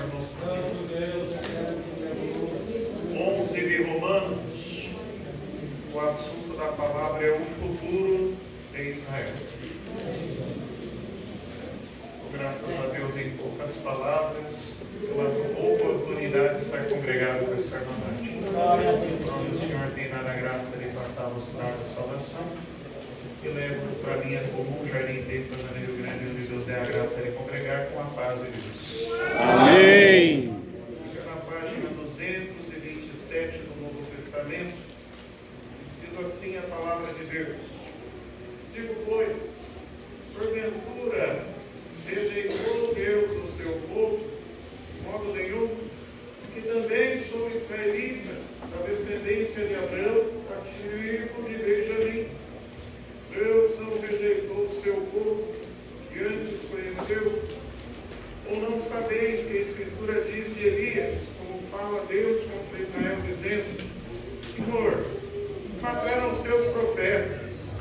irmãos. 11 de Romanos, o assunto da palavra é o futuro de Israel. Graças a Deus, em poucas palavras, pela oportunidade de estar congregado com essa irmandade. Onde o Senhor tem dado a graça de passar a mostrar a salvação. E levo para a linha comum, Jardim Teitas, Janeiro Grande, onde Deus dê a graça de congregar com a paz de Deus. Amém. Na página 227 do Novo Testamento, diz assim a palavra de Deus: digo, pois, porventura rejeitou Deus o seu povo, de modo nenhum, que também sou israelita, da descendência de Abraão, a tribo de Benjamim. Deus não rejeitou o seu povo, que antes conheceu. Ou não sabeis que a Escritura diz de Elias, como fala Deus contra Israel, dizendo: Senhor, mataram os teus profetas,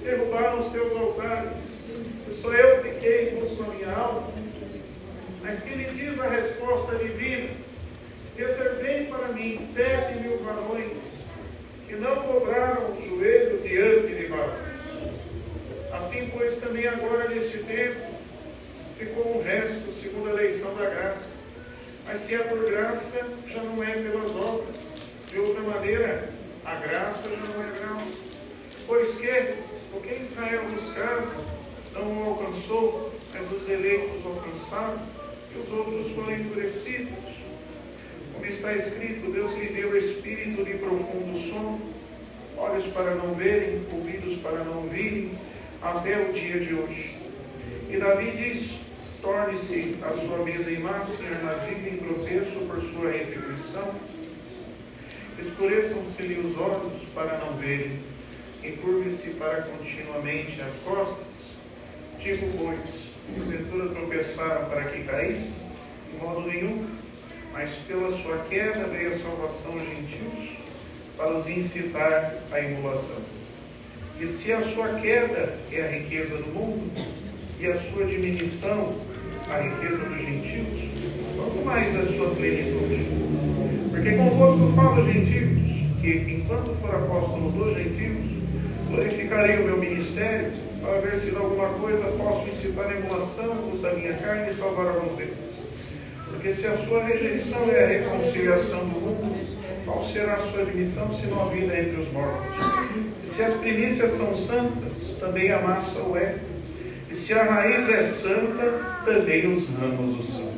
derrubaram os teus altares, e só eu pequei com a minha alma. Mas que lhe diz a resposta divina? Reservei para mim 7.000 varões, que não dobraram os joelhos diante de Baal. Assim, pois, também agora neste tempo, ficou um resto segundo a eleição da graça. Mas se é por graça, já não é pelas obras. De outra maneira, a graça já não é graça. Pois que, o que Israel buscava, não o alcançou, mas os eleitos alcançaram, e os outros foram endurecidos. Como está escrito, Deus lhe deu espírito de profundo sono, olhos para não verem, ouvidos para não ouvirem, até o dia de hoje. E Davi diz: torne-se a sua mesa em máscara, na vida em tropeço por sua retribuição. Escureçam-se-lhe os olhos para não verem, encurve-se para continuamente as costas. Digo, pois, porventura tropeçaram para que caíssem? De modo nenhum, mas pela sua queda veio a salvação aos gentios, para os incitar à emulação. E se a sua queda é a riqueza do mundo, e a sua diminuição a riqueza dos gentios, quanto mais a sua plenitude. Porque convosco falo aos gentios, que enquanto for apóstolo dos gentios, glorificarei o meu ministério, para ver se de alguma coisa posso incitar a emulação os da minha carne e salvar alguns deles. Porque se a sua rejeição é a reconciliação do mundo, qual será a sua admissão, senão a vida entre os mortos? E se as primícias são santas, também a massa o é. E se a raiz é santa, também os ramos o são.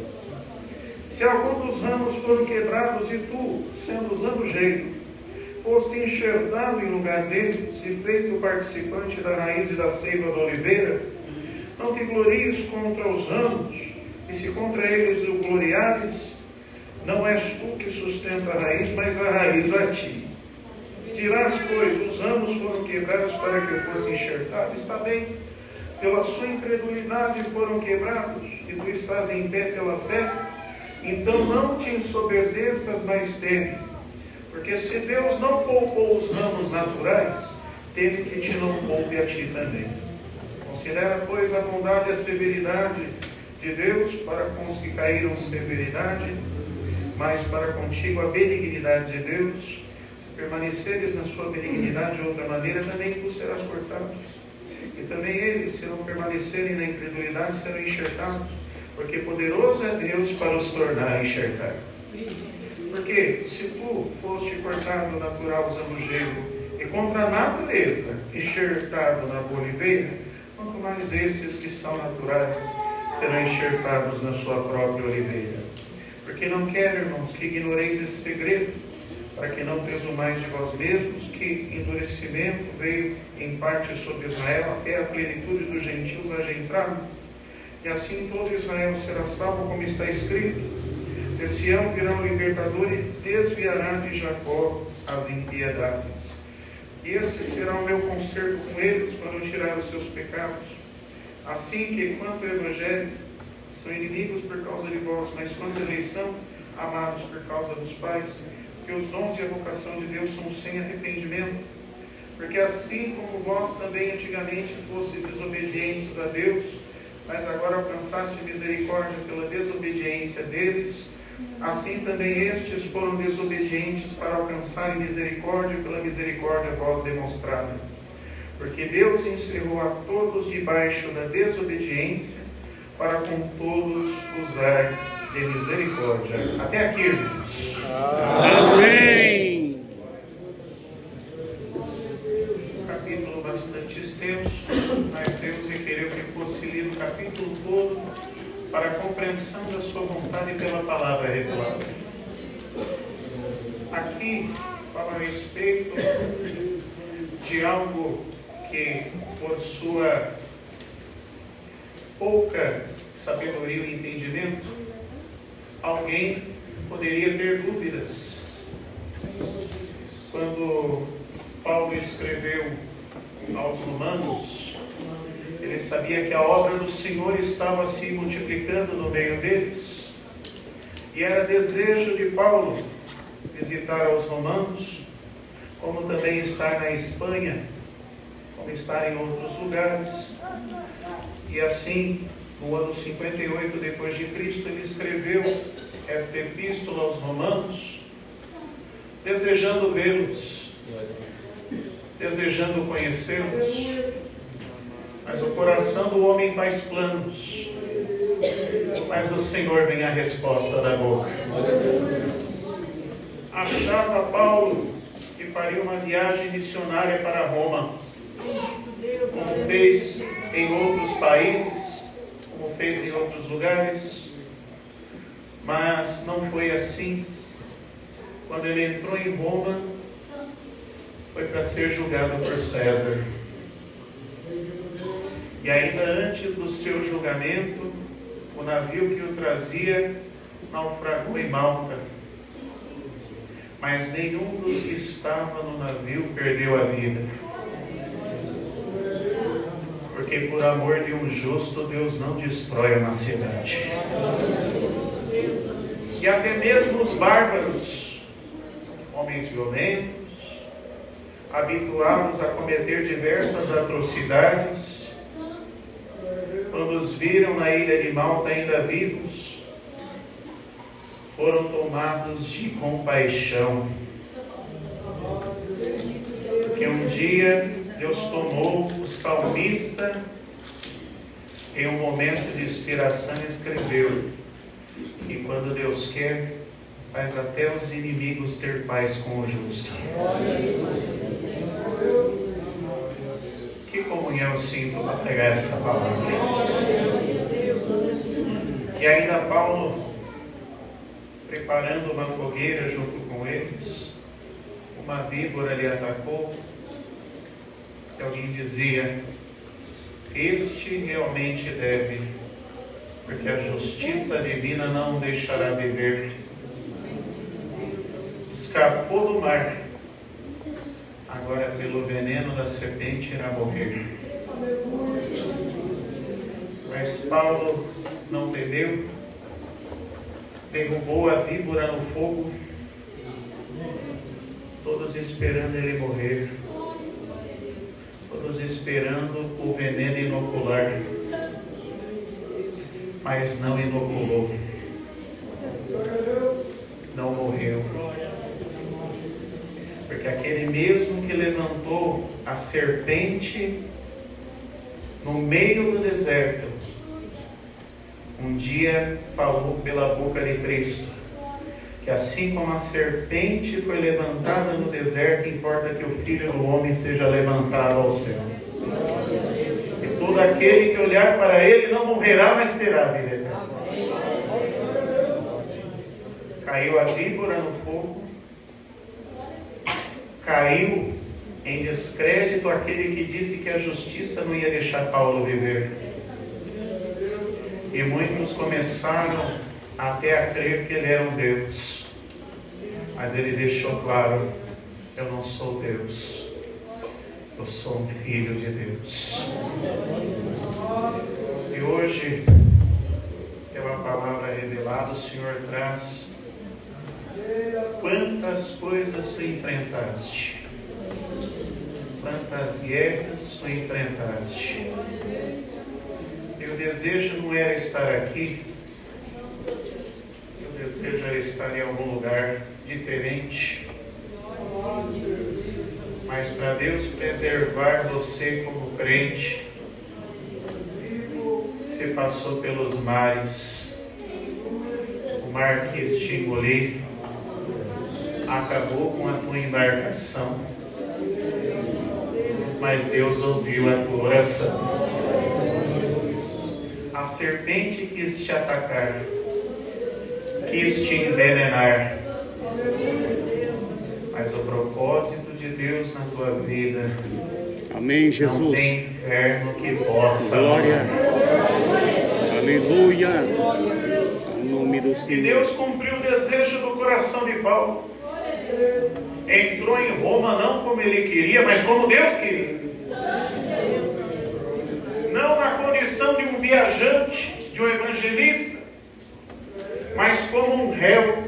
Se algum dos ramos foram quebrados, e tu, sendo zambujeiro, foste enxertado em lugar deles, e feito participante da raiz e da seiva da oliveira, não te glories contra os ramos, e se contra eles o gloriares, não és tu que sustenta a raiz, mas a raiz a ti. Dirás, pois, os ramos foram quebrados para que eu fosse enxertado. Está bem, pela sua incredulidade foram quebrados, e tu estás em pé pela fé. Então não te ensoberbeças, mas teme. Porque se Deus não poupou os ramos naturais, teme que te não poupe a ti também. Considera, pois, a bondade e a severidade de Deus, para com os que caíram severidade, mas para contigo a benignidade de Deus. Se permaneceres na sua benignidade de outra maneira, também tu serás cortado. E também eles, se não permanecerem na incredulidade, serão enxertados, porque poderoso é Deus para os tornar a enxertar. Porque se tu foste cortado natural zambujeiro, e contra a natureza enxertado na boa oliveira, quanto mais esses que são naturais serão enxertados na sua própria oliveira. Porque não quero, irmãos, que ignoreis esse segredo, para que não presumais de vós mesmos que endurecimento veio em parte sobre Israel, até a plenitude dos gentios haja entrado. E assim todo Israel será salvo, como está escrito: de Sião virá o libertador e desviará de Jacó as impiedades. E este será o meu conserto com eles, quando tirar os seus pecados. Assim que, quanto ao Evangelho, são inimigos por causa de vós, mas quanto à eleição, amados por causa dos pais, porque os dons e a vocação de Deus são sem arrependimento. Porque assim como vós também antigamente fostes desobedientes a Deus, mas agora alcançaste misericórdia pela desobediência deles, assim também estes foram desobedientes para alcançarem misericórdia pela misericórdia vós demonstrada. Porque Deus encerrou a todos debaixo da desobediência, para com todos usar de misericórdia. Até aqui, irmãos. Amém. Capítulo bastante extenso, mas Deus requereu que fosse lido o capítulo todo para a compreensão da sua vontade pela palavra revelada. Aqui fala a respeito de algo que, por sua pouca sabedoria e entendimento, alguém poderia ter dúvidas. Quando Paulo escreveu aos Romanos, ele sabia que a obra do Senhor estava se multiplicando no meio deles, e era desejo de Paulo visitar aos Romanos, como também estar na Espanha, como estar em outros lugares. E assim, no ano 58 depois de Cristo, ele escreveu esta epístola aos Romanos, desejando vê-los, desejando conhecê-los. Mas o coração do homem faz planos, mas do Senhor vem a resposta da boca. Achava Paulo que faria uma viagem missionária para Roma, como fez em outros países, como fez em outros lugares, mas não foi assim. Quando ele entrou em Roma, foi para ser julgado por César. E ainda antes do seu julgamento, o navio que o trazia naufragou em Malta. Mas nenhum dos que estava no navio perdeu a vida. Porque por amor de um justo, Deus não destrói uma cidade. E até mesmo os bárbaros, homens violentos, habituados a cometer diversas atrocidades, quando os viram na ilha de Malta ainda vivos, foram tomados de compaixão. Porque um dia Deus tomou o salmista em um momento de inspiração e escreveu que quando Deus quer, faz até os inimigos ter paz com o justo. Que comunhão sinto para pegar essa palavra. E ainda Paulo, preparando uma fogueira junto com eles, uma víbora lhe atacou, e alguém dizia: este realmente deve, porque a justiça divina não o deixará viver. Escapou do mar, agora pelo veneno da serpente irá morrer. Mas Paulo não temeu, derrubou a víbora no fogo, todos esperando ele morrer, todos esperando o veneno inocular, mas não inoculou, não morreu. Porque aquele mesmo que levantou a serpente no meio do deserto, um dia falou pela boca de Cristo, que assim como a serpente foi levantada no deserto, importa que o Filho do Homem seja levantado ao céu. E todo aquele que olhar para ele não morrerá, mas terá vida eterna. Caiu a víbora no fogo, caiu em descrédito aquele que disse que a justiça não ia deixar Paulo viver. E muitos começaram até a crer que ele era um Deus. Mas ele deixou claro: eu não sou Deus, eu sou um filho de Deus. E hoje, pela palavra revelada, o Senhor traz: quantas coisas tu enfrentaste, quantas guerras tu enfrentaste. E o desejo não era estar aqui, o desejo era estar em algum lugar diferente. Mas para Deus preservar você como crente, você passou pelos mares, o mar quis te engolir, acabou com a tua embarcação, mas Deus ouviu a tua oração. A serpente quis te atacar, quis te envenenar, mas o propósito de Deus na tua vida, amém, Jesus. Não tem inferno que possa. Glória. Aleluia. Em nome do Senhor. E Deus cumpriu o desejo do coração de Paulo. Entrou em Roma não como ele queria, mas como Deus queria. Não na condição de um viajante, de um evangelista, mas como um réu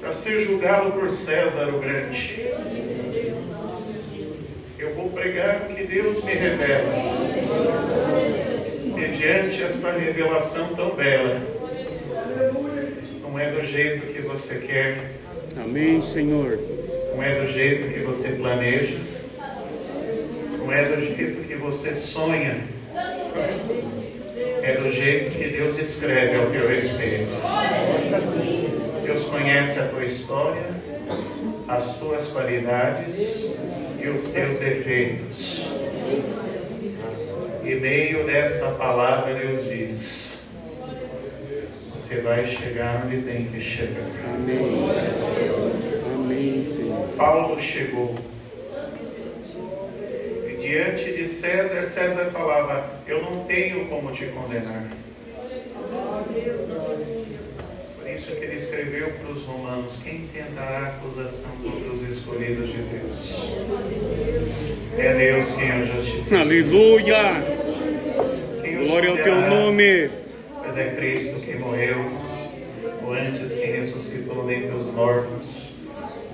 para ser julgado por César o Grande. Eu vou pregar o que Deus me revela. Mediante esta revelação tão bela, não é do jeito que você quer. Amém, Senhor. Não é do jeito que você planeja. Não é do jeito que você sonha. É do jeito que Deus escreve ao teu respeito. Deus conhece a tua história, as tuas qualidades e os teus defeitos. E meio desta palavra Deus diz: você vai chegar onde tem que chegar. Amém. Amém, Senhor. Paulo chegou. E diante de César, César falava: eu não tenho como te condenar. Por isso que ele escreveu para os romanos: quem tentará acusação contra os escolhidos de Deus? É Deus quem o justifica. Aleluia. Glória ao teu nome. Mas é Cristo que morreu, ou antes que ressuscitou dentre os mortos,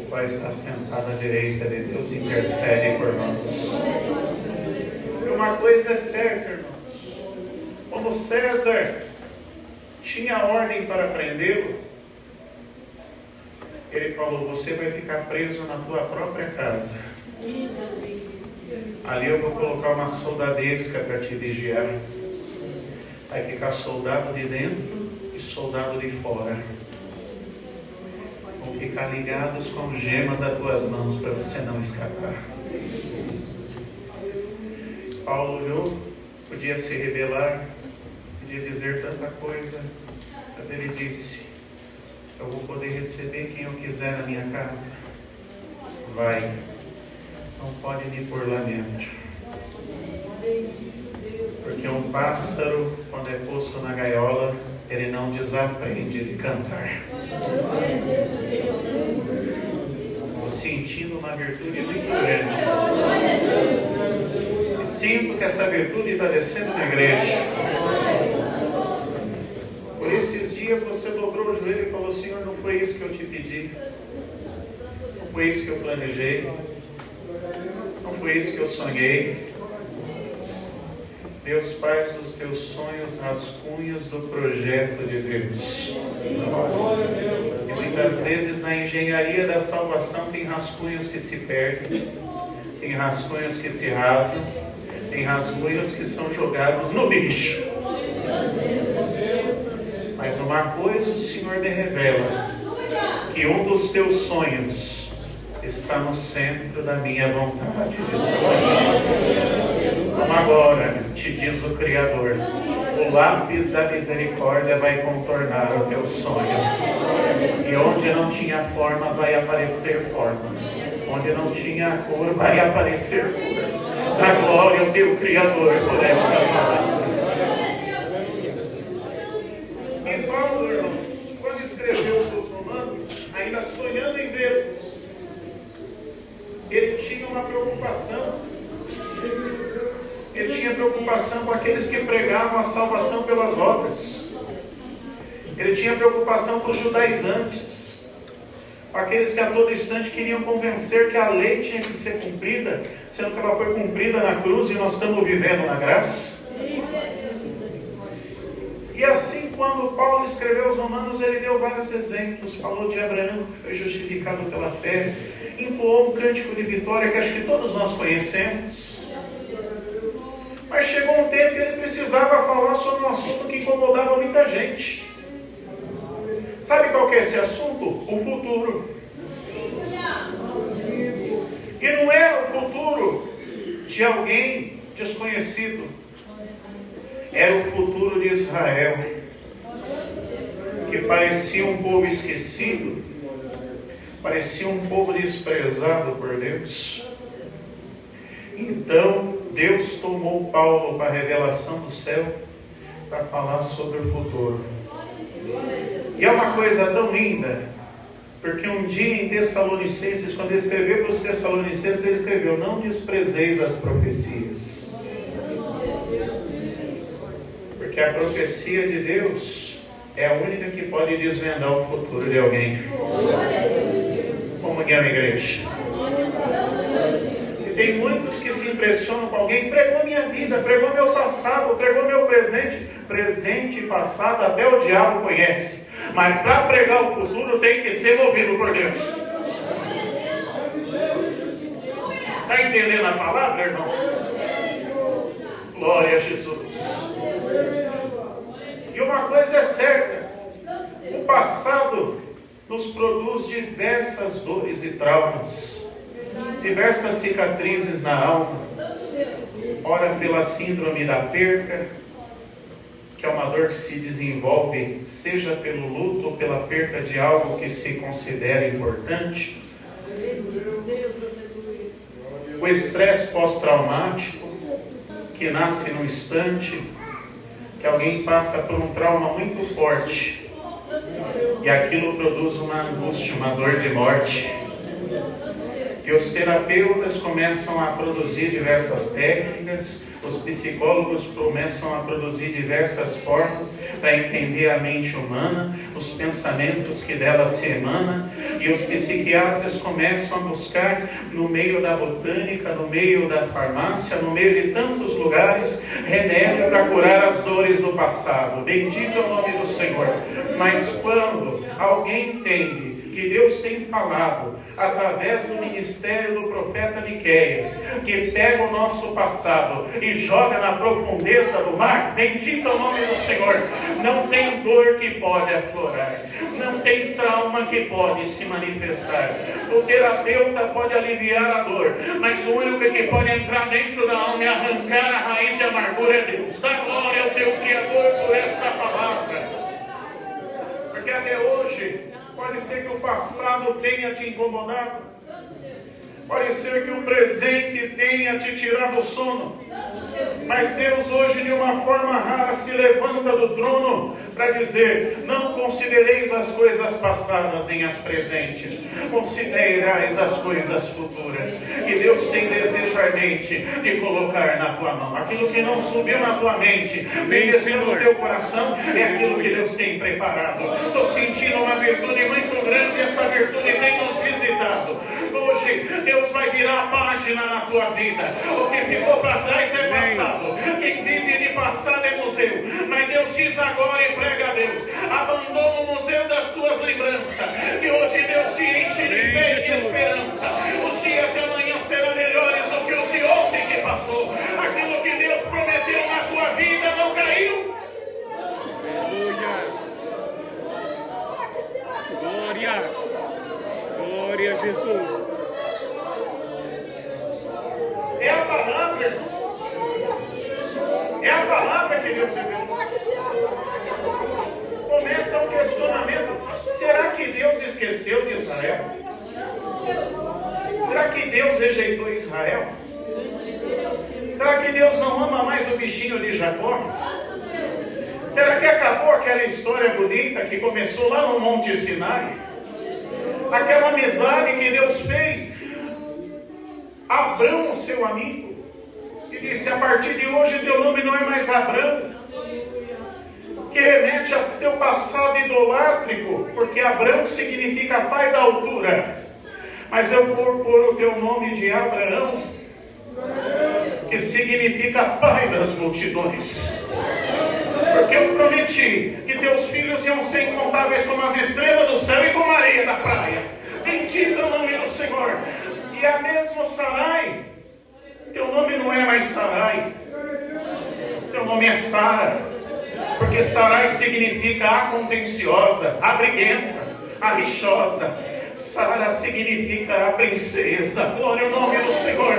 o qual está sentado à direita de Deus e intercede por nós. E uma coisa é certa, irmãos: como César tinha ordem para prendê-lo, ele falou: você vai ficar preso na tua própria casa. Ali eu vou colocar uma soldadesca para te vigiar. Vai ficar soldado de dentro e soldado de fora. Vão ficar ligados com gemas às tuas mãos para você não escapar. Paulo olhou, podia se rebelar, podia dizer tanta coisa, mas ele disse: eu vou poder receber quem eu quiser na minha casa. Vai, não pode me pôr lá dentro. Porque um pássaro, quando é posto na gaiola, ele não desaprende de cantar. Estou sentindo uma virtude muito grande. E sinto que essa virtude está descendo na igreja. Por esses dias você dobrou o joelho e falou: Senhor, não foi isso que eu te pedi. Não foi isso que eu planejei. Não foi isso que eu sonhei. Deus faz dos teus sonhos rascunhos do projeto de Deus. E muitas vezes na engenharia da salvação tem rascunhos que se perdem, tem rascunhos que se rasgam, tem rascunhos que são jogados no lixo. Mas uma coisa o Senhor me revela: que um dos teus sonhos está no centro da minha vontade, diz o Senhor. Como agora, te diz o Criador, o lápis da misericórdia vai contornar o teu sonho. E onde não tinha forma, vai aparecer forma. Onde não tinha cor, vai aparecer cor. Dá glória ao teu Criador por esta palavra. E Paulo, irmãos, quando escreveu para os romanos, ainda sonhando em vê-los, ele tinha uma preocupação. Ele tinha preocupação com aqueles que pregavam a salvação pelas obras. Ele tinha preocupação com os judaizantes, com aqueles que a todo instante queriam convencer que a lei tinha que ser cumprida, sendo que ela foi cumprida na cruz e nós estamos vivendo na graça. E assim, quando Paulo escreveu aos Romanos, ele deu vários exemplos. Falou de Abraão, que foi justificado pela fé, entoou um cântico de vitória que acho que todos nós conhecemos. Mas chegou um tempo que ele precisava falar sobre um assunto que incomodava muita gente. Sabe qual que é esse assunto? O futuro. E não era o futuro de alguém desconhecido. Era o futuro de Israel, que parecia um povo esquecido, parecia um povo desprezado por Deus. Então, Deus tomou Paulo para a revelação do céu, para falar sobre o futuro. E é uma coisa tão linda, porque um dia em Tessalonicenses, quando ele escreveu para os Tessalonicenses, ele escreveu: não desprezeis as profecias. Porque a profecia de Deus é a única que pode desvendar o futuro de alguém. Como que é a igreja? E tem muitos que se impressionam com alguém: pregou minha vida, pregou meu passado, pregou meu presente. Presente e passado até o diabo conhece. Mas para pregar o futuro tem que ser movido por Deus. Está entendendo a palavra, irmão? Glória a Jesus. E uma coisa é certa: o passado nos produz diversas dores e traumas, diversas cicatrizes na alma. Ora pela síndrome da perca, que é uma dor que se desenvolve seja pelo luto ou pela perca de algo que se considera importante. O estresse pós-traumático, que nasce num instante, que alguém passa por um trauma muito forte, e aquilo produz uma angústia, uma dor de morte. E os terapeutas começam a produzir diversas técnicas, os psicólogos começam a produzir diversas formas para entender a mente humana, os pensamentos que dela se emanam, e os psiquiatras começam a buscar no meio da botânica, no meio da farmácia, no meio de tantos lugares, remédio para curar as dores do passado. Bendito é o nome do Senhor. Mas quando alguém entende que Deus tem falado através do ministério do profeta Miqueias, que pega o nosso passado e joga na profundeza do mar, bendito é o nome do Senhor. Não tem dor que pode aflorar, não tem trauma que pode se manifestar. O terapeuta pode aliviar a dor, mas o único que pode entrar dentro da alma e arrancar a raiz de amargura é Deus. Dá glória ao teu Criador por esta palavra, porque até hoje pode ser que o passado tenha te incomodado. Pode ser que o presente tenha te tirado o sono. Mas Deus hoje, de uma forma rara, se levanta do trono para dizer: não considereis as coisas passadas nem as presentes, considerais as coisas futuras, que Deus tem desejo ardente de colocar na tua mão. Aquilo que não subiu na tua mente, nem desceu no teu coração, é aquilo que Deus tem preparado. Estou sentindo uma virtude muito grande, e essa virtude tem nos visitado. Hoje Deus vai virar a página na tua vida. O que ficou para trás é passado. Quem vive de passado é museu. Mas Deus diz agora, e prega a Deus: abandona o museu das tuas lembranças, que hoje Deus te enche de fé e de esperança. Os dias de amanhã serão melhores do que os de ontem que passou. Aquilo que Deus prometeu na tua vida não caiu. Glória, glória a Jesus. É a palavra, irmão. É a palavra que Deus deu. Começa um questionamento: será que Deus esqueceu de Israel? Será que Deus rejeitou Israel? Será que Deus não ama mais o bichinho de Jacó? Será que acabou aquela história bonita que começou lá no Monte Sinai? Aquela amizade que Deus fez. Abrão, seu amigo, e disse: a partir de hoje teu nome não é mais Abrão, que remete ao teu passado idolátrico, porque Abrão significa pai da altura, mas eu vou pôr o teu nome de Abraão, que significa pai das multidões, Porque eu prometi que teus filhos iam ser incontáveis como as estrelas do céu e como a areia da praia. Bendito é o nome do Senhor. E a mesma Sarai, teu nome não é mais Sarai, teu nome é Sara. Porque Sarai significa a contenciosa, a briguenta, a rixosa. Sara significa a princesa. Glória ao nome do Senhor.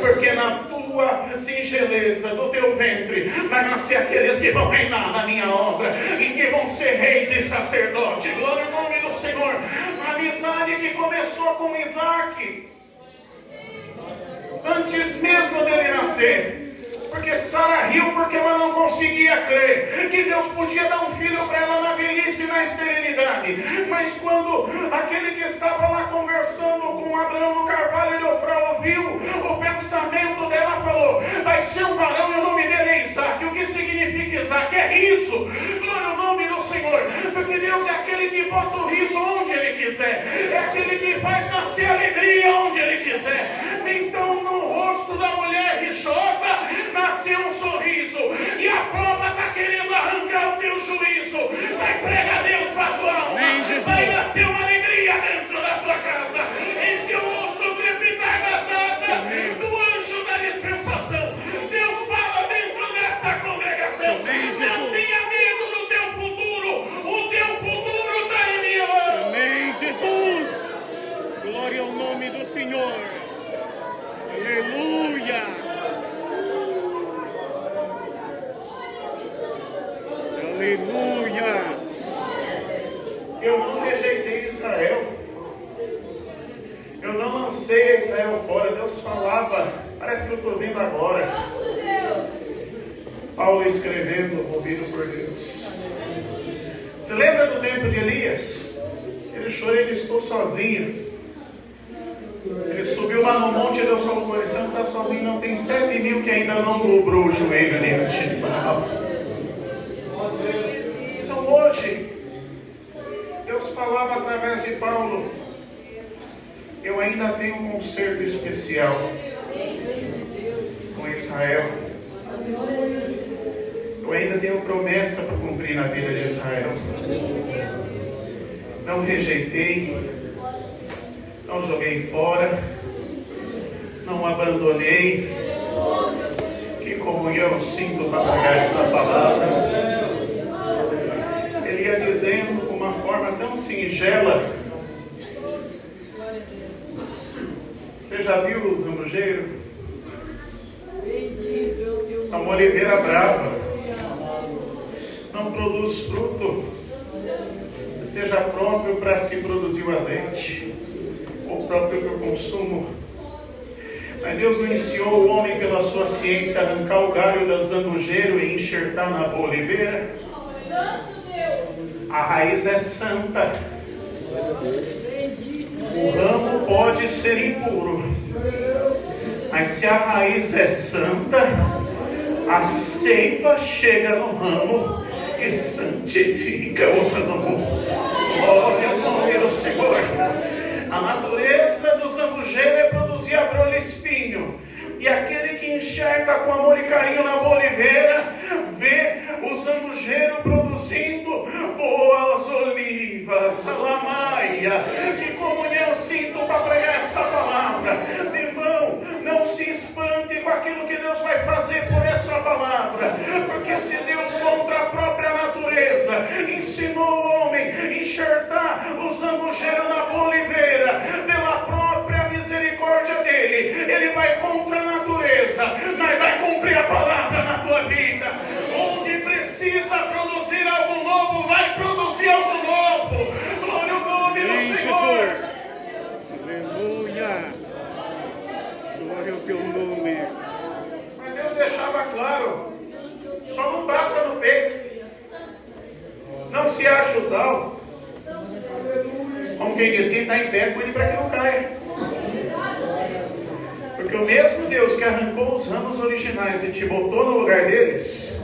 Porque na tua singeleza do teu ventre vai nascer aqueles que vão reinar na minha obra e que vão ser reis e sacerdotes. Glória ao nome do Senhor. A amizade que começou com Isaac, antes mesmo dele nascer. Porque Sara riu porque ela não conseguia crer que Deus podia dar um filho para ela na velhice e na esterilidade. Mas quando aquele que estava lá conversando com Abraão no carvalho de Ofrá ouviu o pensamento dela, falou: vai ser um varão e o nome dele é Isaac. O que significa Isaac? É riso. Glória ao nome do Senhor. Porque Deus é aquele que bota o riso onde Ele quiser. É aquele que faz nascer alegria onde Ele quiser. Então no rosto da mulher rixosa nasceu um sorriso, e a prova está querendo arrancar o teu juízo. Vai pregar Deus para a tua alma. Vai nascer uma alegria dentro da tua casa, em que eu ouço o crepitar das asas do anjo da dispensação. Deus fala dentro dessa congregação. Não tenha medo do teu futuro. O teu futuro está em minha mão. Amém, Jesus. Glória ao nome do Senhor. Aleluia. Aleluia. Eu não rejeitei Israel. Eu não lancei Israel fora. Deus falava. Parece que eu estou vendo agora. Paulo escrevendo, ouvido por Deus. Você lembra do tempo de Elias? Ele chorou e disse: estou sozinho. Ele subiu lá no monte e Deus falou com ele: você não está sozinho, não. Tem 7.000 que ainda não dobrou o joelho diante de Baal. Então hoje, Deus falava através de Paulo: eu ainda tenho um concerto especial com Israel. Eu ainda tenho promessa para cumprir na vida de Israel. Não rejeitei, não joguei fora, não abandonei. Que comunhão eu sinto para pregar essa palavra. Ele ia dizendo com uma forma tão singela. Você já viu o zambujeiro? É uma oliveira brava. Não produz fruto. Seja próprio para se produzir o azeite, ou próprio para o consumo. Mas Deus não iniciou o homem pela sua ciência a arrancar o galho do zambujeiro e enxertar na boa oliveira. A raiz é santa. O ramo pode ser impuro, mas se a raiz é santa, a seiva chega no ramo e santifica o ramo. Glória ao nome do Senhor. A natureza do zambujeiro é produzir abrolho e espinho. E aquele que enxerga com amor e carinho na boa oliveira, vê o zambujeiro produzindo boas olivas. Lamaia. Que comunhão sinto para pregar essa palavra. Irmão, não se espante com aquilo que Deus vai fazer por essa palavra. Porque se Deus, contra a própria natureza, ensinou o homem a enxertar o zambujeiro na boa oliveira, pela própria misericórdia dele, ele vai contra a natureza, mas vai cumprir a palavra na tua vida. Onde precisa produzir algo novo, vai produzir algo novo. Glória ao nome do Senhor. Jesus. Aleluia. Glória ao teu nome. Mas Deus deixava claro: só não bata no peito, não se acha o tal. Como quem diz, quem está em pé, cuide para que não caia. Porque o mesmo Deus que arrancou os ramos originais e te botou no lugar deles,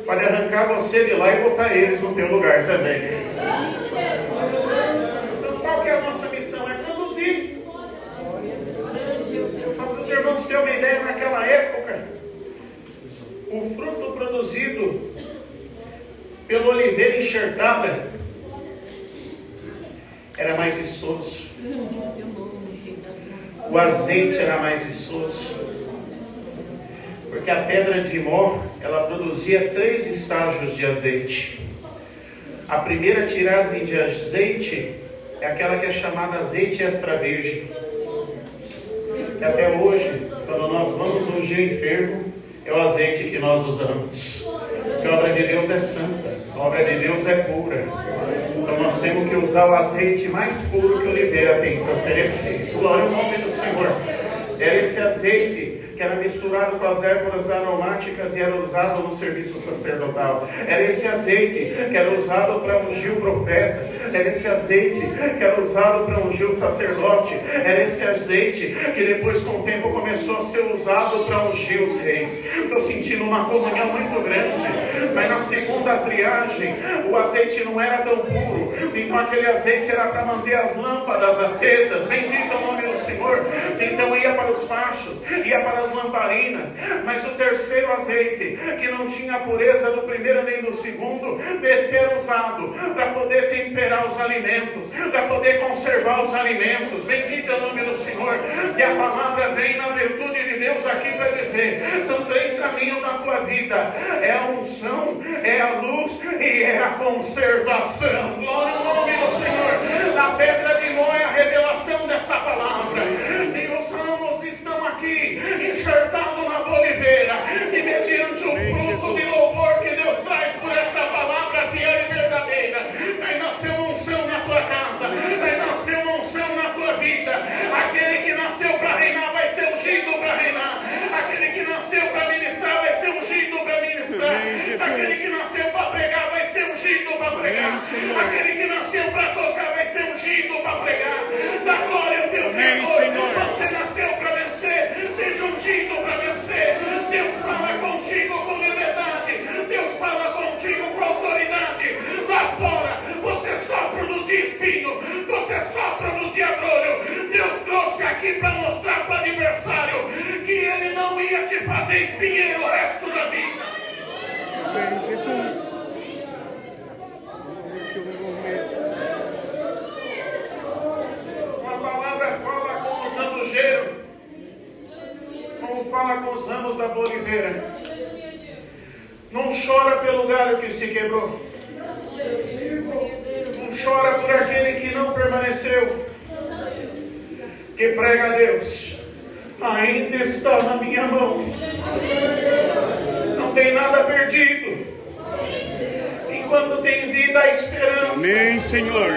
pode arrancar você de lá e botar eles no teu lugar também. Então qual que é a nossa missão? É produzir. Só para os irmãos terem uma ideia, naquela época, o fruto produzido pela oliveira enxertada, era mais viçoso. O azeite era mais viçoso. Porque a pedra de mó, ela produzia 3 estágios de azeite. A primeira tiragem de azeite é aquela que é chamada azeite extra virgem. Que até hoje, quando nós vamos ungir o enfermo, é o azeite que nós usamos. Porque a obra de Deus é santa, a obra de Deus é pura. Então nós temos que usar o azeite mais puro que a oliveira tem para oferecer. Glória ao nome do Senhor. Era esse azeite que era misturado com as ervas aromáticas e era usado no serviço sacerdotal. Era esse azeite que era usado para ungir o profeta. Era esse azeite que era usado para ungir o sacerdote. Era esse azeite que depois, com o tempo, começou a ser usado para ungir os reis. Estou sentindo uma comunhão muito grande. Mas na segunda triagem, o azeite não era tão puro. Então aquele azeite era para manter as lâmpadas acesas. Bendito é o nome do Senhor. Então ia para os fachos, ia para as lamparinas. Mas o terceiro azeite, que não tinha a pureza do primeiro nem do segundo, esse era usado para poder temperar os alimentos, para poder conservar os alimentos. Bendito é o nome do Senhor. E a palavra vem na virtude de Deus aqui para dizer: são 3 caminhos na tua vida: é a unção, é a luz e é a conservação. Glória ao nome do Senhor. A pedra de mó é a revelação dessa palavra. E os ramos estão aqui, enxertados na oliveira, e mediante o fruto de louvor que Deus traz por esta palavra fiel e verdadeira, vai nascer uma unção na tua casa, vai nascer uma unção na tua vida. Aquele que nasceu para reinar vai ser ungido para reinar. Aquele que nasceu para ministrar vai ser ungido para ministrar. Aquele que nasceu para pregar vai ser ungido para pregar. Aquele que nasceu para tocar vai ser ungido para pregar. Da glória ao teu Senhor. Você nasceu para vencer, seja ungido para vencer. Deus fala contigo com liberdade. Deus fala contigo com autoridade. Lá fora você só produzia espinho, você só produzia brolho. Deus trouxe aqui para mostrar para o adversário que ele não ia te fazer espinheiro o resto da vida. Amém, Jesus. A palavra fala com os ramos, como fala com os ramos da oliveira. Não chora pelo galho que se quebrou. Não chora por aquele que não permaneceu. Que prega a Deus: ainda está na minha mão. Não tem nada perdido. Enquanto tem vida, a esperança. Amém, Senhor.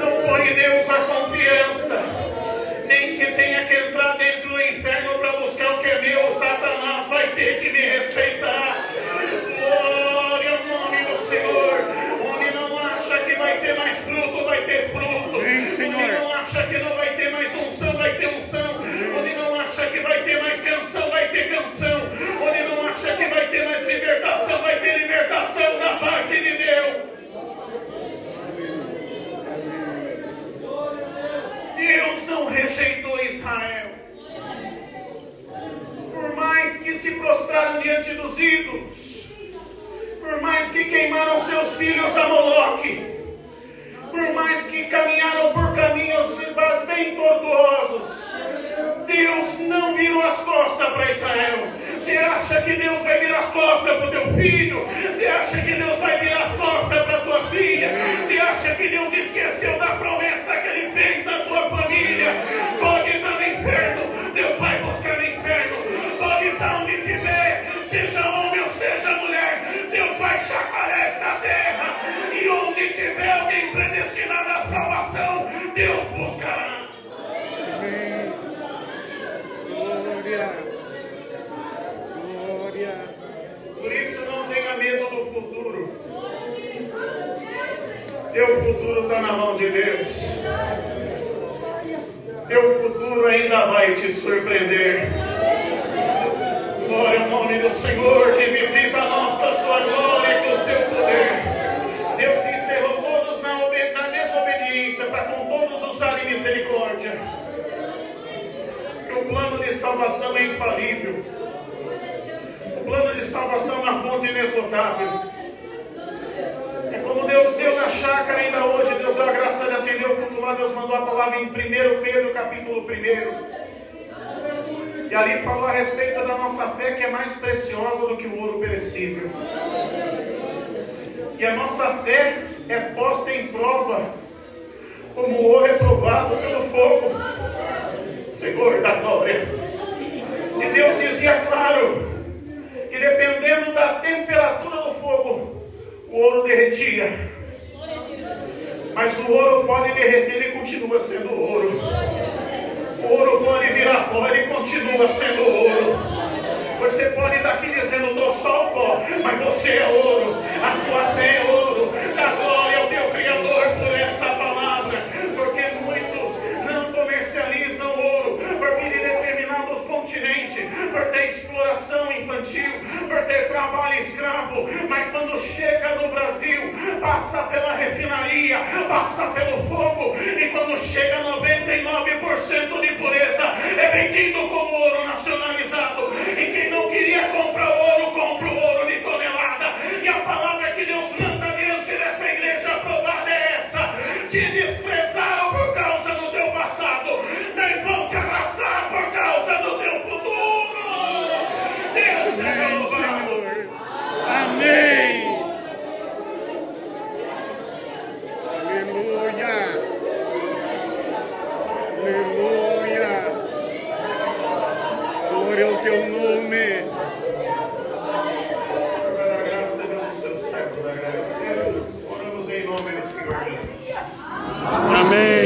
Não põe em Deus a confiança. Nem que tenha que entrar dentro do inferno para buscar o que é meu, Satanás vai ter que me respeitar. Glória ao nome do Senhor. Onde não acha que vai ter mais fruto, vai ter fruto. Amém, Senhor. Onde não acha que não vai ter mais unção, vai ter unção. Onde não acha que vai ter mais canção, vai ter canção. Onde não acha que vai ter mais libertação, vai ter libertação da parte de Deus. Deus não rejeitou Israel. Por mais que se prostraram diante dos ídolos, por mais que queimaram seus filhos a Moloque, por mais que caminharam por caminhos bem tortuosos, Deus não virou as costas para Israel. Você acha que Deus vai virar as costas para o teu filho? Você acha que Deus vai virar as costas para a tua filha? Você acha que Deus esqueceu da promessa que Ele fez na tua família? Pode estar no inferno, Deus vai buscar no inferno. Pode estar onde tiver, seja homem ou seja mulher, Deus vai chacoalhar esta terra. E onde tiver alguém predestinado à salvação, Deus buscará. Amém. Glória. Glória. Por isso não tenha medo do futuro. Teu futuro está na mão de Deus. Teu futuro ainda vai te surpreender. Glória ao nome do Senhor, que visita nós com a sua glória e com o seu poder. Deus encerrou todos na desobediência para com todos usarem misericórdia. Que o plano de salvação é infalível. O plano de salvação na fonte inesgotável. chácara ainda hoje, Deus deu a graça de atender o culto lá, Deus mandou a palavra em 1 Pedro, capítulo 1. E ali falou a respeito da nossa fé, que é mais preciosa do que o ouro perecível. E a nossa fé é posta em prova, como o ouro é provado pelo fogo. Senhor da glória. E Deus dizia claro, que dependendo da temperatura do fogo, o ouro derretia. Mas o ouro pode derreter e continua sendo ouro. O ouro pode virar pó e continua sendo ouro. Você pode estar aqui dizendo, dou só o pó, mas você é ouro. A tua fé é ouro. Dá glória ao teu Criador por esta palavra. Porque muitos não comercializam ouro por vir de determinados continentes, por ter exploração infantil, por ter trabalho escravo. Mas quando chega no Brasil, passa pela refinaria, passa pelo fogo, e quando chega 99% de pureza, é vendido como ouro nacionalizado. E quem não queria comprar ouro, compra o ouro de tonelada. E a palavra que Deus manda diante dessa igreja aprovada é essa: te desprezaram por causa do teu passado, mas vão te abraçar por causa do teu futuro. Deus seja louvado. Amém. Aleluia. Aleluia. Glória ao teu nome. Senhor, vai dar graça pelos seus servos agradecidos. Oramos em nome do Senhor Jesus. Amém.